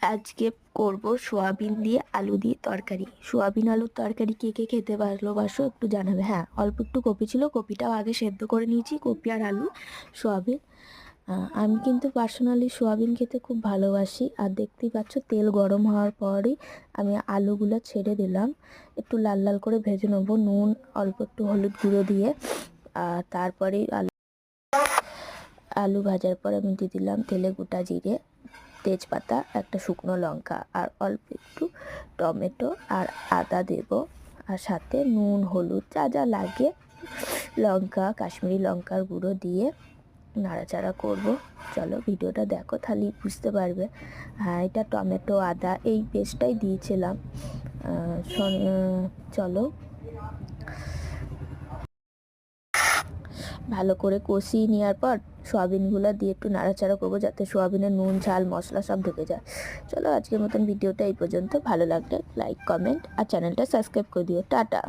আজকে করব সোয়াবিন দিয়ে আলু দিয়ে তরকারি। সোয়াবিন আলুর তরকারি কে কে খেতে ভালোবাসো একটু জানাবে। হ্যাঁ, অল্প একটু কপি ছিল, কপিটাও আগে সেদ্ধ করে নিয়েছি। কপি আর আলু, সোয়াবিন। আমি কিন্তু পার্সোনালি সোয়াবিন খেতে খুব ভালোবাসি। আর দেখতেই পাচ্ছ তেল গরম হওয়ার পরই আমি আলুগুলো ছেড়ে দিলাম, একটু লাল লাল করে ভেজে নেবো নুন অল্প একটু হলুদ গুঁড়ো দিয়ে। আর তারপরেই আলু ভাজার পর আমি দিয়ে দিলাম তেলে গোটা জিরে, তেজপাতা, একটা শুকনো লঙ্কা আর অল্প একটু টমেটো আর আদা দেব। আর সাথে নুন হলুদ যা যা লাগে, লঙ্কা, কাশ্মীরি লঙ্কার গুঁড়ো দিয়ে নাড়াচাড়া করব। চলো ভিডিওটা দেখো, তাহলেই বুঝতে পারবে। হ্যাঁ, এটা টমেটো আদা এই পেস্টটাই দিয়েছিলাম। চলো ভালো করে কষিয়ে নেওয়ার পর সোয়াবিনগুলো দিয়ে একটু নাড়াচাড়া করবো, যাতে সোয়াবিনের নুন ঝাল মশলা সব ঢুকে যায়। চলো আজকের মতন ভিডিওটা এই পর্যন্ত। ভালো লাগলে লাইক কমেন্ট আর চ্যানেলটা সাবস্ক্রাইব করে দিও। টাটা।